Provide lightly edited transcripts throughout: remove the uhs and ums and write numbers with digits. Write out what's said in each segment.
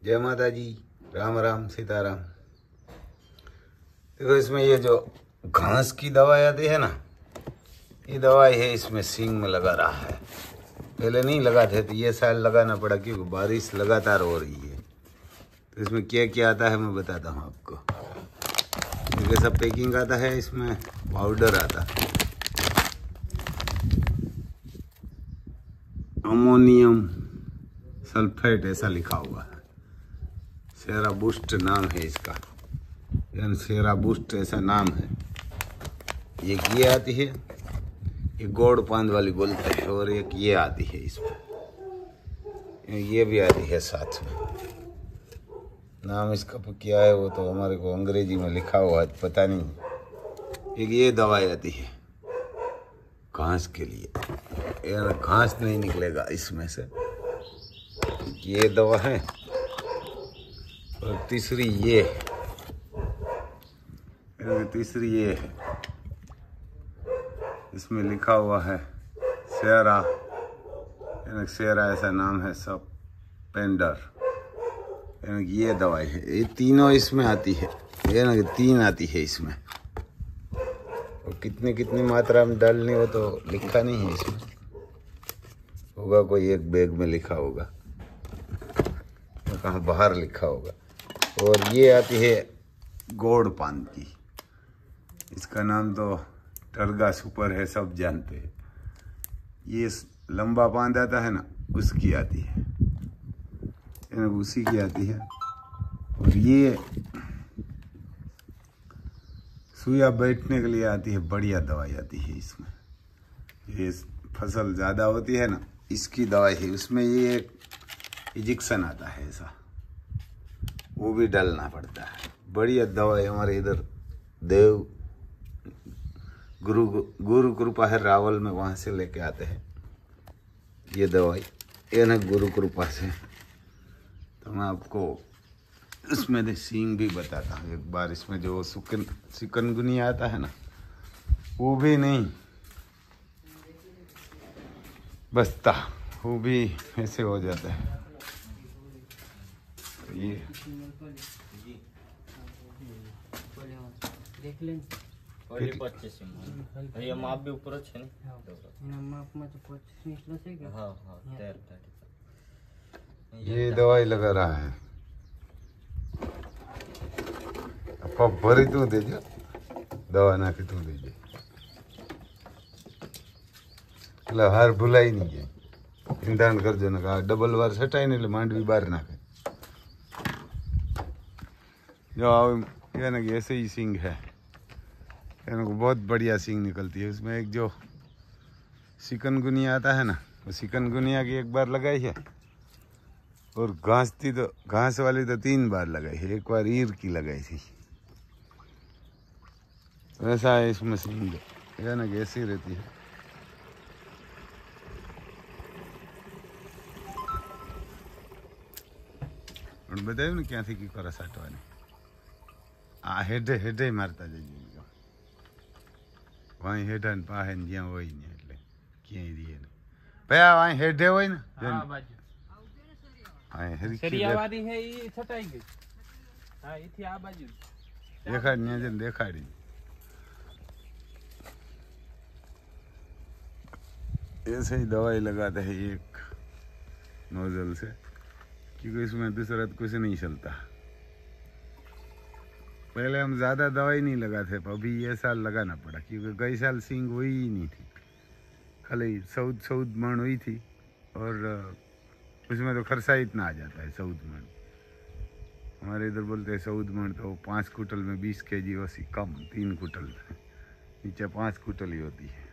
जय माता जी, राम राम सीताराम। देखो इसमें ये जो घास की दवाई आती है ना, ये दवाई है इसमें सींग में लगा रहा है। पहले नहीं लगाते तो ये साल लगाना पड़ा क्योंकि बारिश लगातार हो रही है। तो इसमें क्या क्या आता है मैं बताता हूँ आपको। देखिए सब पैकिंग आता है, इसमें पाउडर आता है, अमोनियम सल्फेट ऐसा लिखा हुआ है। सेरा बूस्ट नाम है इसका, यानी सेरा बूस्ट ऐसा नाम है। ये आती है, ये गोड़ पांद वाली बोलते हैं, और एक ये आती है इसमें, ये भी आती है साथ में। नाम इसका क्या है वो तो हमारे को अंग्रेजी में लिखा हुआ है, पता नहीं। एक ये दवाई आती है घास के लिए, यार घास नहीं निकलेगा इसमें से, ये दवा है। और तीसरी ये है, इसमें लिखा हुआ है सेरा, यानी सेरा ऐसा नाम है, सब पेंडर, यानी ये दवाई है। ये तीनों इसमें आती है, यानी तीन आती है इसमें। और कितनी मात्रा में डालनी हो तो लिखा नहीं है इसमें, होगा कोई एक बैग में लिखा होगा, कहाँ बाहर लिखा होगा। और ये आती है गोड़ पान की, इसका नाम तो टरगा सुपर है, सब जानते हैं। ये लंबा पान आता है ना, उसकी आती है, उसी की आती है। और ये सुइया बैठने के लिए आती है, बढ़िया दवाई आती है इसमें। ये फसल ज़्यादा होती है ना, इसकी दवाई है। उसमें ये एक इंजेक्शन आता है ऐसा, वो भी डालना पड़ता है। बढ़िया दवाई हमारे इधर देव गुरु कृपा है रावल में, वहाँ से लेके आते हैं ये दवाई, ये ना गुरु कृपा से। तो मैं आपको इसमें सींग भी बताता हूँ एक बार। इसमें जो चिकनगुनिया आता है ना, वो भी नहीं बचता, वो भी ऐसे हो जाता है। तो ये माप भी ऊपर છે ને માપમાં તો 25 નીકળે છે કે હા હા ये दवाई लगा रहा है। पप भरी तू दे जा, दवा ना के तू दे जा, એટલે હાર ભૂલાઈ નહીં જાય। ઈંધાણ કરજો ને ડબલ વાર સટાઈ ને એટલે માંડવી બહાર નાખે। जो यानी कि ऐसे ही सींग है, यानी कि बहुत बढ़िया सींग निकलती है। उसमें एक जो चिकनगुनिया आता है ना, वो चिकनगुनिया की एक बार लगाई है, और घास वाली तो 3 बार लगाई है। एक बार ईर की लगाई थी। वैसा है इसमें सींग, यानी कि ऐसी रहती है। बताया ने क्या थी कि करा साटवानी आ हेडे हेडे मारता जइए, वहीं हेडन पाहे ने ज्યાં હોય ને એટલે ક્યાંય રીએ ને ભયા वहीं हेडे હોય ને હા બાજુ હા હેરી સરિયાવાળી है ई છટાઈ ગઈ। હા એથી આ બાજુ દેખાડ ને જન દેખાડી। ऐसे ही दवाई लगाते हैं एक नोजल से, क्योंकि इसमें दूसरा कुछ नहीं चलता। पहले हम ज़्यादा दवाई नहीं लगाते, अभी ये साल लगाना पड़ा, क्योंकि कई साल सींग हुई ही नहीं थी, खाली 14 मण हुई थी। और उसमें तो खर्चा इतना आ जाता है 14 मण। हमारे इधर बोलते हैं 14 मण तो 5 कुंटल में 20 kg, वैसी कम 3 कुंटल नीचे 5 कुंटल ही होती है।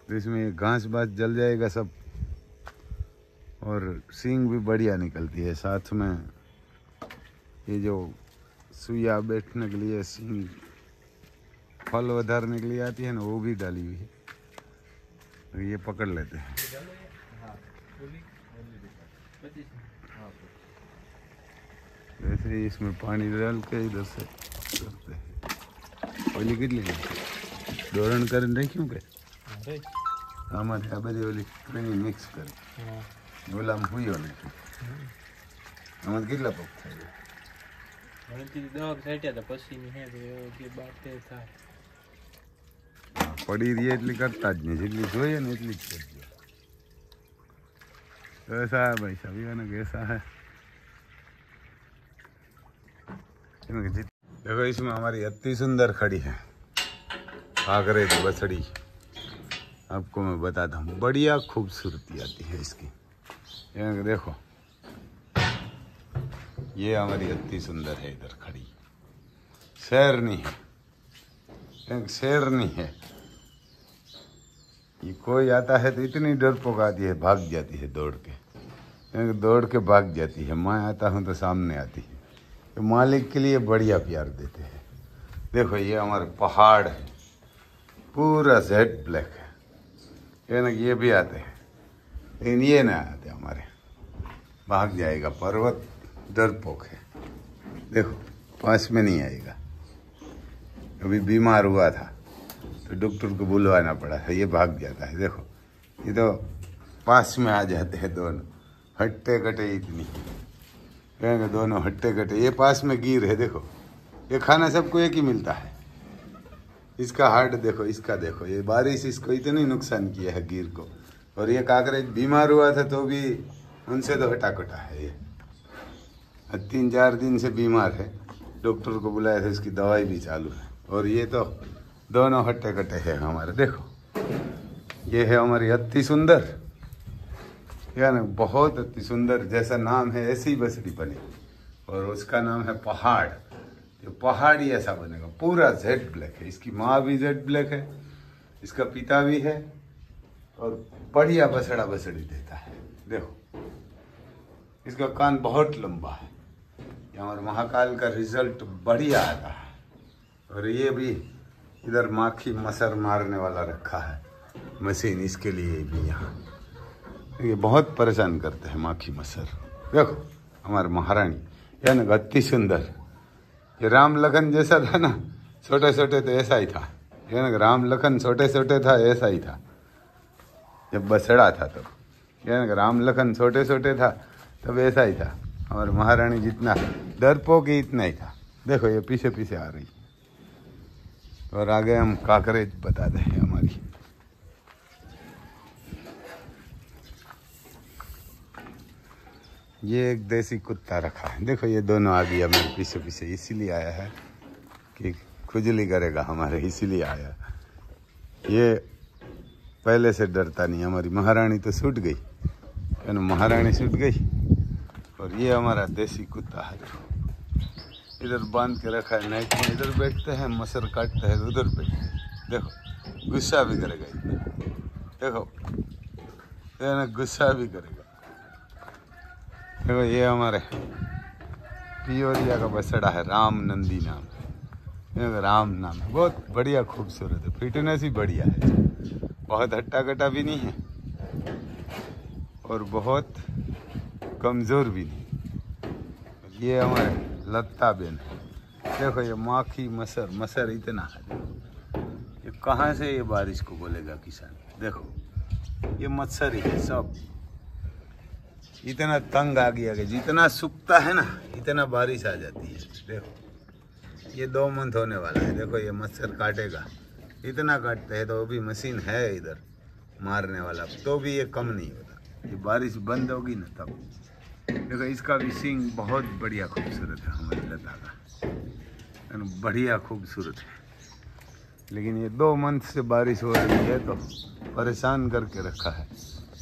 तो इसमें घास बास जल जाएगा सब, और सींग भी बढ़िया निकलती है। साथ में ये जो सुइया बैठने के लिए सींग फल उधारने के लिए आती है ना, वो भी डाली हुई है। तो ये पकड़ लेते हैं। वैसे ही इसमें पानी डाल के इधर से करते हैं। ओली कितनी दोरण कर नहीं क्यों के हमारे आ बड़ी वाली मिक्स कर ગુલામ હુયો નથી આમાં કેટલા પગ થાય અહીંથી દવા છાંટ્યા હતા પછીની હે તો જે બાર તે થાય પડી રહી એટલી કરતા જ નહીં જેટલી જોઈએ ને એટલી જ કરજો ऐसा है भाई सभी का ना कैसा है देखो इसमें हमारी अति सुंदर खड़ी है भागरे की बछड़ी आपको मैं बताता हूँ बढ़िया खूबसूरती आती है इसकी ये देखो ये हमारी अति सुंदर है इधर खड़ी शेरनी है एक शेरनी है ये कोई आता है तो इतनी डरपोक आती है भाग जाती है दौड़ के भाग जाती है मैं आता हूँ तो सामने आती है तो मालिक के लिए बढ़िया प्यार देते हैं देखो ये हमारे पहाड़ है पूरा जेड ब्लैक है ना ये भी आते हैं लेकिन ये ना आते हमारे भाग जाएगा पर्वत डरपोक है देखो पास में नहीं आएगा अभी बीमार हुआ था तो डॉक्टर को बुलवाना पड़ा था ये भाग जाता है देखो ये तो पास में आ जाते हैं दोनों हट्टे कटे इतनी कहेंगे दोनों हट्टे कटे ये पास में गिर है देखो ये खाना सबको एक ही मिलता है इसका हार्ट देखो इसका देखो ये बारिश इसको इतनी नुकसान किया है गिर को और ये काकरेज बीमार हुआ था तो भी उनसे तो हटा कटा है ये 3-4 दिन से बीमार है डॉक्टर को बुलाया था इसकी दवाई भी चालू है और ये तो दोनों हट्टे कट्टे हैं हमारे देखो ये है हमारी अति सुंदर यानी बहुत अति सुंदर जैसा नाम है ऐसी बछड़ी बनी और उसका नाम है पहाड़ ये पहाड़ी ऐसा बनेगा पूरा जेड ब्लैक है इसकी माँ भी जेड ब्लैक है इसका पिता भी है और बढ़िया बछड़ा बछड़ी देता है देखो इसका कान बहुत लंबा है ये हमारे महाकाल का रिजल्ट बढ़िया आता है और ये भी इधर माखी मसर मारने वाला रखा है मशीन इसके लिए भी यहाँ ये बहुत परेशान करते हैं माखी मसर देखो हमारे महारानी यानी अति सुंदर ये राम लखन जैसा था ना छोटे छोटे तो ऐसा ही था यानी राम लखन छोटे छोटे था ऐसा ही था जब बछड़ा था तब यानी राम लखन छोटे छोटे था तब ऐसा ही था हमारे महारानी जितना डरपोक इतना ही था देखो ये पीछे पीछे आ रही और आगे हम काकरेज बताते हैं हमारी ये एक देसी कुत्ता रखा है देखो ये दोनों आ गया मेरे पीछे पीछे इसीलिए आया है कि खुजली करेगा हमारे इसीलिए आया ये पहले से डरता नहीं हमारी महारानी तो छूट गई यानी महारानी छूट गई और ये हमारा देसी कुत्ता है इधर बांध के रखा है नाइट में इधर बैठते हैं मसर काटते हैं उधर बैठते हैं देखो गुस्सा भी करेगा इतना देखो ये ना गुस्सा भी करेगा देखो ये हमारे पियोरिया का बछड़ा है राम नंदी नाम है राम नाम है बहुत बढ़िया खूबसूरत है फिटनेस ही बढ़िया है बहुत हट्टा कट्टा भी नहीं है और बहुत कमज़ोर भी नहीं ये हमारे लत्ता बेन है देखो ये माखी मसर इतना है ये कहाँ से ये बारिश को बोलेगा किसान देखो ये मच्छर ही है सब इतना तंग आ गया कि जितना सूखता है ना इतना बारिश आ जाती है देखो ये 2 मंथ होने वाला है देखो ये मच्छर काटेगा इतना काटते हैं तो भी मशीन है इधर मारने वाला तो भी ये कम नहीं होता ये बारिश बंद होगी ना तब देखो इसका भी सींग बहुत बढ़िया खूबसूरत है हमारी लता का बढ़िया खूबसूरत है लेकिन ये 2 मंथ से बारिश हो रही है तो परेशान करके रखा है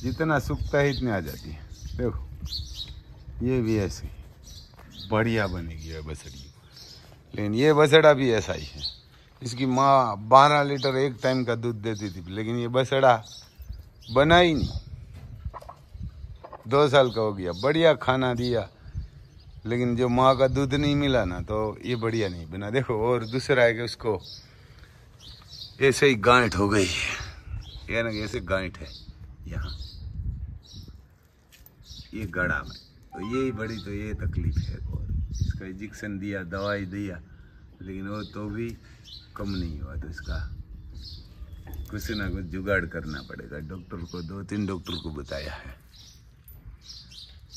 जितना सूखता है इतने आ जाती है देखो ये भी ऐसे ही बढ़िया बनेगी ये बछड़ी लेकिन ये बछड़ा भी ऐसा ही है इसकी माँ 12 लीटर एक टाइम का दूध देती थी लेकिन ये बछड़ा बना ही नहीं 2 साल का हो गया बढ़िया खाना दिया लेकिन जो माँ का दूध नहीं मिला ना तो ये बढ़िया नहीं बना देखो और दूसरा है कि उसको ऐसे ही गांठ हो गई है या ना ऐसे गांठ है यहाँ ये गड़ा में तो यही बड़ी तो ये तकलीफ है और इसका इंजेक्शन दिया दवाई दिया लेकिन वो तो भी कम नहीं हुआ तो इसका कुछ ना कुछ जुगाड़ करना पड़ेगा डॉक्टर को 2-3 डॉक्टर को बताया है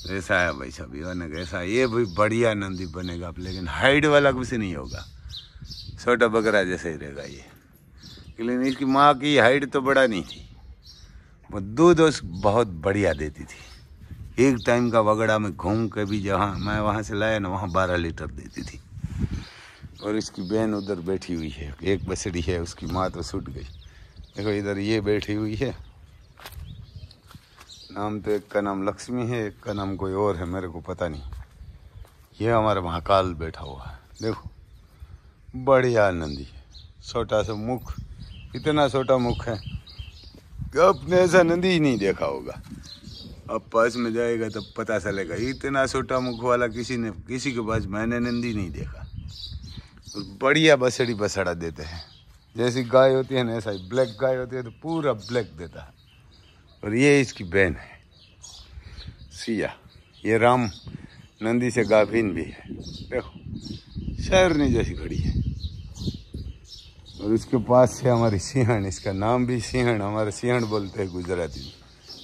ऐसा है भाई साहब, ऐसा ये भी बढ़िया नंदी बनेगा, लेकिन हाइट वाला कुछ नहीं होगा, छोटा बकरा जैसा ही रहेगा ये। लेकिन इसकी माँ की हाइट तो बड़ा नहीं थी, वो दूध बहुत बढ़िया देती थी। एक टाइम का वगड़ा में घूम के भी जहाँ मैं वहाँ से लाया ना, वहाँ 12 लीटर देती थी। और इसकी बहन उधर बैठी हुई है, एक बछड़ी है, उसकी माँ तो छूट गई। देखो इधर ये बैठी हुई है, नाम तो एक का नाम लक्ष्मी है, एक का नाम कोई और है, मेरे को पता नहीं। ये हमारा महाकाल बैठा हुआ है, देखो बढ़िया नंदी है, छोटा सा मुख, इतना छोटा मुख है कि आपने ऐसा नंदी ही नहीं देखा होगा। अब पास में जाएगा तब पता चलेगा, इतना छोटा मुख वाला किसी के पास मैंने नंदी नहीं देखा। और बढ़िया बछड़ी बछड़ा देते हैं, जैसी गाय होती है ना ऐसा ही, ब्लैक गाय होती है तो पूरा ब्लैक देता है। और ये इसकी बहन है सिया, ये राम नंदी से गाभिन भी है, देखो शेरनी जैसी खड़ी है। और उसके पास से हमारी सिंहण, इसका नाम भी सिंहण, हमारे सिंहण बोलते हैं गुजराती में,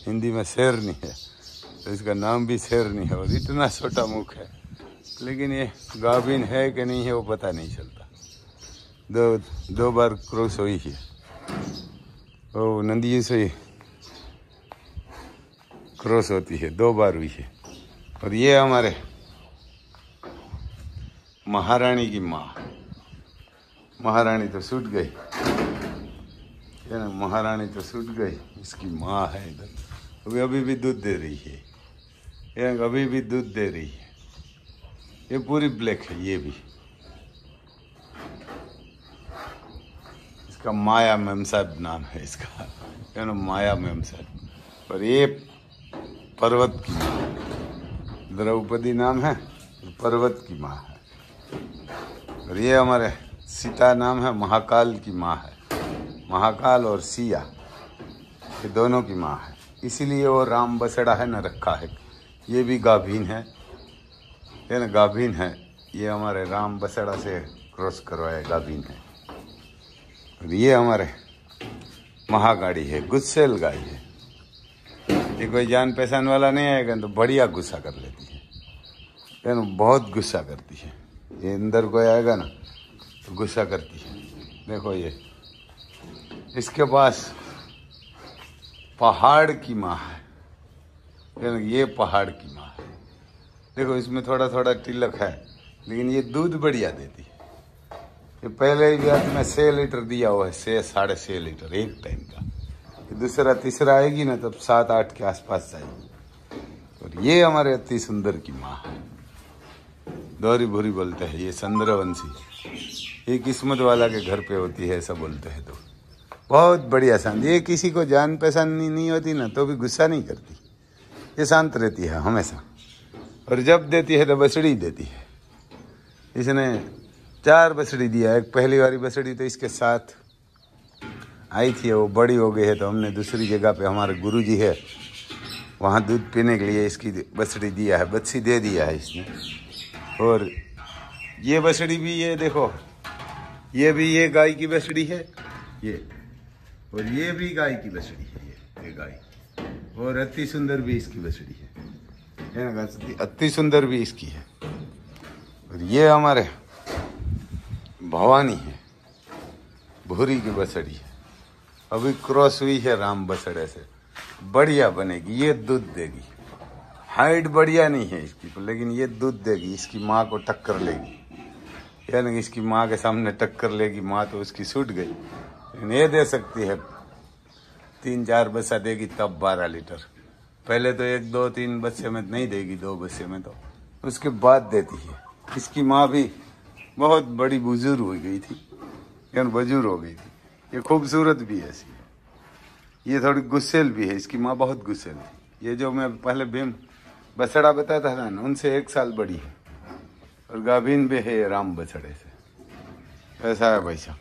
हिंदी में शेरनी है, तो इसका नाम भी शेरनी है। और इतना छोटा मुख है, लेकिन ये गाभिन है कि नहीं है वो पता नहीं चलता। दो बार क्रॉस हुई है, वो नंदी से ही क्रॉस होती है, 2 बार हुई है। और ये हमारे महारानी की माँ, महारानी तो छूट गई है ना, महारानी तो छूट गई, इसकी माँ है इधर, अभी भी दूध दे रही है, ये अभी भी दूध दे रही है। ये पूरी ब्लैक है, ये भी, इसका माया मेमसाब नाम है इसका, है ना, माया मेमसाब। और ये पर्वत की माँ, द्रौपदी नाम है, पर्वत की माँ है। और ये हमारे सीता नाम है, महाकाल की माँ है, महाकाल और सिया ये दोनों की माँ है, इसीलिए वो राम बछड़ा है ना रखा है। ये भी गाभिन है ना, गाभिन है, ये हमारे राम बछड़ा से क्रॉस करवाया, गाभिन है। और ये हमारे महागाड़ी है, गुस्सेल गाय है, ये कोई जान पहचान वाला नहीं आएगा तो बढ़िया गुस्सा कर लेती है ना, बहुत गुस्सा करती है। ये अंदर कोई आएगा ना तो गुस्सा करती है। देखो ये, इसके पास पहाड़ की माँ है ना, ये पहाड़ की माँ है। देखो इसमें थोड़ा थोड़ा तिलक है, लेकिन ये दूध बढ़िया देती है। ये पहले ही ब्याज में 6 लीटर दिया हुआ है, 6-6.5 लीटर एक टाइम का। दूसरा तीसरा आएगी ना तब 7-8 के आसपास जाएगी। और ये हमारे अति सुंदर की माँ है, दौरी भूरी बोलते हैं, ये चंद्रवंशी, ये किस्मत वाला के घर पे होती है ऐसा बोलते हैं। तो बहुत बढ़िया शांत, ये किसी को जान पहचान नहीं होती ना तो भी गुस्सा नहीं करती, ये शांत रहती है हमेशा। और जब देती है तो बछड़ी देती है। इसने 4 बछड़ी दिया, एक पहली वाली बछड़ी तो इसके साथ आई थी, वो बड़ी हो गई है तो हमने दूसरी जगह पे, हमारे गुरुजी है वहाँ दूध पीने के लिए इसकी बछड़ी दिया है, बच्ची दे दिया है इसने। और ये बछड़ी भी, ये देखो ये भी, ये गाय की बछड़ी है ये, और ये भी गाय की बछड़ी है, ये गाय। और अति सुंदर भी इसकी बछड़ी है ना, अति सुंदर भी इसकी है। और ये हमारे भवानी है, भूरी की बछड़ी है, अभी क्रॉस हुई है राम बछड़े से, बढ़िया बनेगी, ये दूध देगी। हाइट बढ़िया नहीं है इसकी, लेकिन ये दूध देगी, इसकी माँ को टक्कर लेगी, यानी इसकी माँ के सामने टक्कर लेगी। माँ तो उसकी छूट गई, लेकिन ये दे सकती है 3-4 बच्चा देगी तब 12 लीटर। पहले तो 1-2-3 बच्चे में नहीं देगी, 2 बच्चे में तो उसके बाद देती है। इसकी माँ भी बहुत बड़ी बुजुर्ग हो गई थी, यानी बुजुर्ग हो गई थी। ये खूबसूरत भी है ऐसी, ये थोड़ी गुस्सेल भी है, इसकी माँ बहुत गुस्सेल थी। ये जो मैं पहले भीम बछड़ा बताता था ना, उनसे 1 साल बड़ी है, और गाभिन भी है राम बछड़े से। ऐसा है भाई साहब।